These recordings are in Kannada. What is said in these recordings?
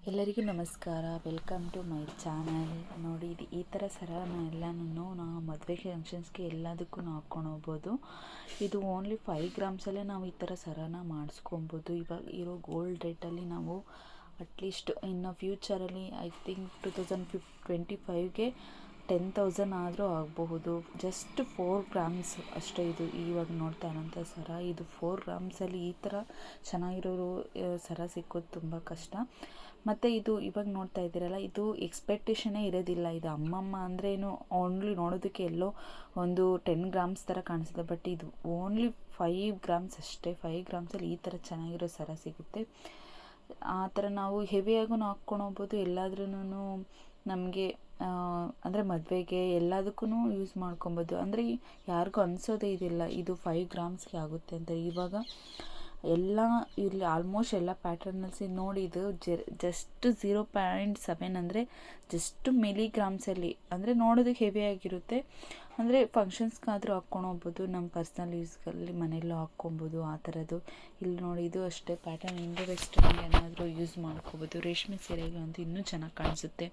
ಎಲ್ಲರಿಗೂ ನಮಸ್ಕಾರ. Welcome to my channel. ನೋಡಿ, ಇದು ಈ ಥರ ಸರನ ಎಲ್ಲನೂ ನಾವು ಮದುವೆ ಫಂಕ್ಷನ್ಸ್ಗೆ ಎಲ್ಲದಕ್ಕೂ ಹಾಕ್ಕೊಂಡು ಹೋಗ್ಬೋದು. ಇದು ಓನ್ಲಿ 5 ಗ್ರಾಮ್ಸಲ್ಲೇ ನಾವು ಈ ಥರ ಸರನ ಮಾಡಿಸ್ಕೊಬೋದು. ಇವಾಗ ಇರೋ ಗೋಲ್ಡ್ ರೇಟಲ್ಲಿ ನಾವು ಅಟ್ಲೀಸ್ಟ್ ಇನ್ನು ಫ್ಯೂಚರಲ್ಲಿ ಐ ಥಿಂಕ್ 2025ಗೆ 10,000 ಆದರೂ ಆಗಬಹುದು. ಜಸ್ಟ್ 4 ಗ್ರಾಮ್ಸ್ ಅಷ್ಟೇ. ಇದು ಇವಾಗ ನೋಡ್ತಾ ಇರೋಂಥ ಸರ, ಇದು 4 ಗ್ರಾಮ್ಸಲ್ಲಿ ಈ ಥರ ಚೆನ್ನಾಗಿರೋರು ಸರ ಸಿಕ್ಕೋದು ತುಂಬ ಕಷ್ಟ. ಮತ್ತು ಇದು ಇವಾಗ ನೋಡ್ತಾ ಇದ್ದೀರಲ್ಲ, ಇದು ಎಕ್ಸ್ಪೆಕ್ಟೇಷನೇ ಇರೋದಿಲ್ಲ. ಇದು ಅಮ್ಮಮ್ಮ ಅಂದ್ರೇನು ಓನ್ಲಿ ನೋಡೋದಕ್ಕೆ ಎಲ್ಲೋ ಒಂದು 10 ಗ್ರಾಮ್ಸ್ ಥರ ಕಾಣಿಸುತ್ತೆ, ಬಟ್ ಇದು ಓನ್ಲಿ 5 ಗ್ರಾಮ್ಸ್ ಅಷ್ಟೇ. 5 ಗ್ರಾಮ್ಸಲ್ಲಿ ಈ ಥರ ಚೆನ್ನಾಗಿರೋ ಸರ ಸಿಗುತ್ತೆ. ಆ ಥರ ನಾವು ಹೆವಿಯಾಗೂ ಹಾಕ್ಕೊಂಡು ಹೋಗ್ಬೋದು. ಎಲ್ಲಾದ್ರೂ ನಮಗೆ ಅಂದರೆ ಮದುವೆಗೆ ಎಲ್ಲದಕ್ಕೂ ಯೂಸ್ ಮಾಡ್ಕೊಬೋದು. ಅಂದರೆ ಯಾರಿಗೂ ಅನಿಸೋದೇ ಇದಿಲ್ಲ ಇದು 5 ಗ್ರಾಮ್ಸ್ಗೆ ಆಗುತ್ತೆ ಅಂತ. ಇವಾಗ ಎಲ್ಲ ಇಲ್ಲಿ ಆಲ್ಮೋಸ್ಟ್ ಎಲ್ಲ ಪ್ಯಾಟರ್ನಲ್ಲಿ ನೋಡಿ, ಇದು ಜಸ್ಟ್ 0.7 ಅಂದರೆ ಜಸ್ಟ್ ಮಿಲಿಗ್ರಾಮ್ಸಲ್ಲಿ, ಅಂದರೆ ನೋಡೋದಕ್ಕೆ ಹೆವಿಯಾಗಿರುತ್ತೆ. ಅಂದರೆ ಫಂಕ್ಷನ್ಸ್ಗಾದರೂ ಹಾಕ್ಕೊಂಡು ಹೋಗ್ಬೋದು, ನಮ್ಮ ಪರ್ಸ್ನಲ್ ಯೂಸ್ಗಳಲ್ಲಿ ಮನೆಯಲ್ಲೂ ಹಾಕ್ಕೊಬೋದು ಆ ಥರದ್ದು. ಇಲ್ಲಿ ನೋಡಿ, ಇದು ಅಷ್ಟೇ ಪ್ಯಾಟರ್ನ್ ಇಂಡೋ ವೆಸ್ಟರ್ನ್ಗೆ ಏನಾದರೂ ಯೂಸ್ ಮಾಡ್ಕೊಬೋದು. ರೇಷ್ಮೆ ಸೀರೆಗೆ ಅಂತೂ ಇನ್ನೂ ಚೆನ್ನಾಗಿ ಕಾಣಿಸುತ್ತೆ.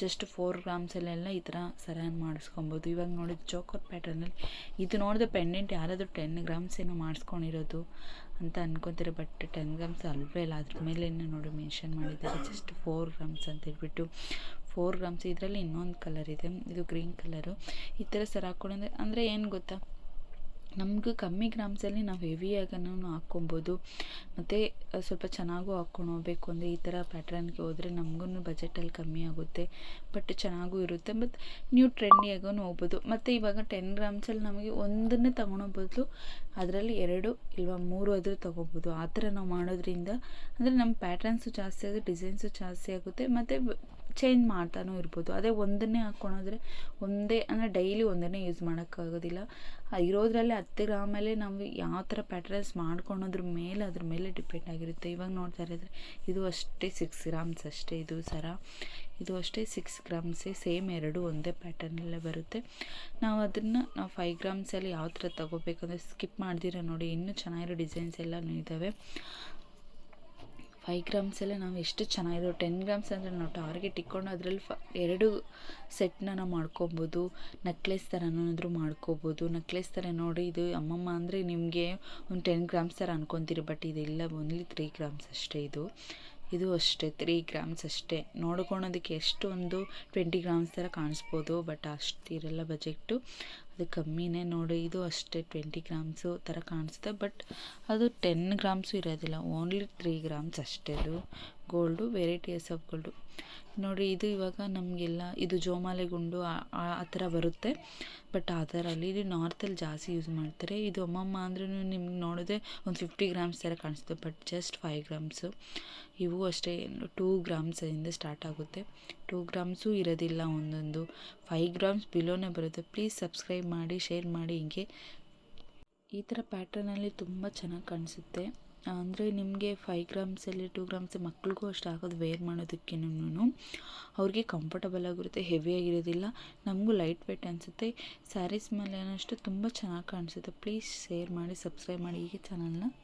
ಜಸ್ಟ್ 4 ಗ್ರಾಮ್ಸಲ್ಲೆಲ್ಲ ಈ ಥರ ಸರನ ಮಾಡಿಸ್ಕೊಬೋದು. ಇವಾಗ ನೋಡಿದ ಚೋಕರ್ ಪ್ಯಾಟರ್ನಲ್ಲಿ ಇದು ನೋಡಿದ್ರೆ ಪೆಂಡೆಂಟ್ ಯಾರಾದರೂ 10 ಗ್ರಾಮ್ಸ್ ಏನೋ ಮಾಡಿಸ್ಕೊಂಡಿರೋದು ಅಂತ ಅನ್ಕೊತಾರೆ, ಬಟ್ 10 ಗ್ರಾಮ್ಸ್ ಅಲ್ವೇ ಇಲ್ಲ. ಅದ್ರ ಮೇಲೆ ನೋಡಿ ಮೆನ್ಷನ್ ಮಾಡಿದ್ದಾರೆ ಜಸ್ಟ್ 4 ಗ್ರಾಮ್ಸ್ ಅಂತ ಹೇಳ್ಬಿಟ್ಟು. 4 ಗ್ರಾಮ್ಸ್. ಇದರಲ್ಲಿ ಇನ್ನೊಂದು ಕಲರ್ ಇದೆ, ಇದು ಗ್ರೀನ್ ಕಲರು. ಈ ಥರ ಸರ ಹಾಕ್ಕೊಂಡ್ರೆ ಅಂದರೆ ಏನು ಗೊತ್ತಾ, ನಮಗೂ ಕಮ್ಮಿ ಗ್ರಾಮ್ಸಲ್ಲಿ ನಾವು ಹೆವಿಯಾಗನೂ ಹಾಕ್ಕೊಬೋದು. ಮತ್ತು ಸ್ವಲ್ಪ ಚೆನ್ನಾಗೂ ಹಾಕ್ಕೊಂಡು ಹೋಗ್ಬೇಕು ಅಂದರೆ ಈ ಥರ ಪ್ಯಾಟ್ರನ್ಗೆ ಹೋದರೆ ನಮಗೂ ಬಜೆಟಲ್ಲಿ ಕಮ್ಮಿ ಆಗುತ್ತೆ, ಬಟ್ ಚೆನ್ನಾಗೂ ಇರುತ್ತೆ. ಮತ್ತು ನೀವು ಟ್ರೆಂಡಿಯಾಗೂ ಹೋಗ್ಬೋದು. ಮತ್ತು ಇವಾಗ 10 ಗ್ರಾಮ್ಸಲ್ಲಿ ನಮಗೆ ಒಂದನ್ನೇ ತೊಗೊಳೋ ಬದಲು ಅದರಲ್ಲಿ 2 ಇಲ್ವಾ 3 ಆದರೂ ತೊಗೋಬೋದು. ಆ ಥರ ನಾವು ಮಾಡೋದ್ರಿಂದ ಅಂದರೆ ನಮ್ಮ ಪ್ಯಾಟ್ರನ್ಸು ಜಾಸ್ತಿ ಆಗುತ್ತೆ, ಡಿಸೈನ್ಸು ಜಾಸ್ತಿ ಆಗುತ್ತೆ, ಮತ್ತು ಚೇಂಜ್ ಮಾಡ್ತಾನೂ ಇರ್ಬೋದು. ಅದೇ ಒಂದನ್ನೇ ಹಾಕ್ಕೊಳೋದ್ರೆ ಒಂದೇ ಅಂದರೆ ಡೈಲಿ ಒಂದನ್ನೇ ಯೂಸ್ ಮಾಡೋಕ್ಕಾಗೋದಿಲ್ಲ. ಇರೋದ್ರಲ್ಲಿ 10 ಗ್ರಾಮಲ್ಲೇ ನಾವು ಯಾವ ಥರ ಪ್ಯಾಟ್ರನ್ಸ್ ಮಾಡ್ಕೊಳೋದ್ರ ಮೇಲೆ ಡಿಪೆಂಡ್ ಆಗಿರುತ್ತೆ. ಇವಾಗ ನೋಡ್ತಾ ಇರೋದ್ರೆ ಇದು ಅಷ್ಟೇ 6 ಗ್ರಾಮ್ಸ್ ಅಷ್ಟೇ. ಇದು ಸರ ಇದು ಅಷ್ಟೇ 6 ಗ್ರಾಮ್ಸೇ, ಸೇಮ್ ಎರಡು ಒಂದೇ ಪ್ಯಾಟರ್ನಲ್ಲೇ ಬರುತ್ತೆ. ನಾವು 5 ಗ್ರಾಮ್ಸಲ್ಲಿ ಯಾವ ಥರ ತೊಗೋಬೇಕಂದ್ರೆ ಸ್ಕಿಪ್ ಮಾಡ್ದಿರ ನೋಡಿ, ಇನ್ನೂ ಚೆನ್ನಾಗಿರೋ ಡಿಸೈನ್ಸ್ ಎಲ್ಲನೂ ಇದ್ದಾವೆ. 5 ಗ್ರಾಮ್ಸಲ್ಲೇ ನಾವು ಎಷ್ಟು ಚೆನ್ನಾಗಿರೋ 10 ಗ್ರಾಮ್ಸ್ ಅಂದರೆ ನಾವು ಟಾರ್ಗೆಟ್ ಇಟ್ಕೊಂಡು ಅದರಲ್ಲಿ 2 ಸೆಟ್ನ ನಾವು ಮಾಡ್ಕೊಬೋದು. ನೆಕ್ಲೆಸ್ ಥರನಾದರೂ ಮಾಡ್ಕೋಬೋದು. ನೆಕ್ಲೆಸ್ ಥರ ನೋಡಿ, ಇದು ಅಮ್ಮಮ್ಮ ಅಂದರೆ ನಿಮಗೆ ಒಂದು 10 ಗ್ರಾಮ್ಸ್ ಥರ ಅನ್ಕೊತೀರಿ, ಬಟ್ ಇದೆಲ್ಲ ಓನ್ಲಿ 3 ಗ್ರಾಮ್ಸ್ ಅಷ್ಟೇ. ಇದು ಅಷ್ಟೇ 3 ಗ್ರಾಮ್ಸ್ ಅಷ್ಟೇ. ನೋಡ್ಕೊಳೋದಕ್ಕೆ ಎಷ್ಟು ಒಂದು 20 ಗ್ರಾಮ್ಸ್ ಥರ ಕಾಣಿಸ್ಬೋದು, ಬಟ್ ಅಷ್ಟು ಇರಲ್ಲ ಬಜೆಟ್ಟು, ಅದು ಕಮ್ಮಿನೇ. ನೋಡಿ, ಇದು ಅಷ್ಟೇ 20 ಗ್ರಾಮ್ಸು ಥರ ಕಾಣಿಸುತ್ತೆ, ಬಟ್ ಅದು 10 ಗ್ರಾಮ್ಸು ಇರೋದಿಲ್ಲ, ಓನ್ಲಿ 3 ಗ್ರಾಮ್ಸ್ ಅಷ್ಟೇ. ಅದು ಗೋಲ್ಡು, ವೆರೈಟೀಸ್ ಆಫ್ ಗೋಲ್ಡು ನೋಡಿ. ಇದು ಇವಾಗ ನಮಗೆಲ್ಲ ಇದು ಜೋಮಾಲೆ ಗುಂಡು ಆ ಥರ ಬರುತ್ತೆ, ಬಟ್ ಆ ಥರ ಅಲ್ಲಿ ಇದು ನಾರ್ತಲ್ಲಿ ಜಾಸ್ತಿ ಯೂಸ್ ಮಾಡ್ತಾರೆ. ಇದು ಅಮ್ಮಮ್ಮ ಅಂದ್ರೂ ನಿಮ್ಗೆ ನೋಡಿದ್ರೆ ಒಂದು 50 ಗ್ರಾಮ್ಸ್ ಥರ ಕಾಣಿಸುತ್ತೆ, ಬಟ್ ಜಸ್ಟ್ 5 ಗ್ರಾಮ್ಸು. ಇವು ಅಷ್ಟೇ 2 ಗ್ರಾಮ್ಸಿಂದ ಸ್ಟಾರ್ಟ್ ಆಗುತ್ತೆ. 2 ಗ್ರಾಮ್ಸು ಇರೋದಿಲ್ಲ ಒಂದೊಂದು, 5 ಗ್ರಾಮ್ಸ್ ಬಿಲೋನೇ ಬರುತ್ತೆ. ಪ್ಲೀಸ್ ಸಬ್ಸ್ಕ್ರೈಬ್ ಮಾಡಿ, ಶೇರ್ ಮಾಡಿ. ಹಿಂಗೆ ಈ ಥರ ಪ್ಯಾಟ್ರನಲ್ಲಿ ತುಂಬ ಚೆನ್ನಾಗಿ ಕಾಣಿಸುತ್ತೆ. ಅಂದರೆ ನಿಮಗೆ 5 ಗ್ರಾಮ್ಸಲ್ಲಿ 2 ಗ್ರಾಮ್ಸ್ ಮಕ್ಳಿಗೂ ಅಷ್ಟು ಆಗೋದು, ವೇರ್ ಮಾಡೋದಕ್ಕೇನೂ ಅವ್ರಿಗೆ ಕಂಫರ್ಟಬಲ್ ಆಗಿರುತ್ತೆ, ಹೆವಿಯಾಗಿರೋದಿಲ್ಲ, ನಮಗೂ ಲೈಟ್ ವೇಟ್ ಅನಿಸುತ್ತೆ. ಸ್ಯಾರೀಸ್ ಮೇಲೆ ಅಷ್ಟು ತುಂಬ ಚೆನ್ನಾಗಿ ಕಾಣಿಸುತ್ತೆ. ಪ್ಲೀಸ್ ಶೇರ್ ಮಾಡಿ, ಸಬ್ಸ್ಕ್ರೈಬ್ ಮಾಡಿ ಹೀಗೆ ಚಾನಲ್ನ.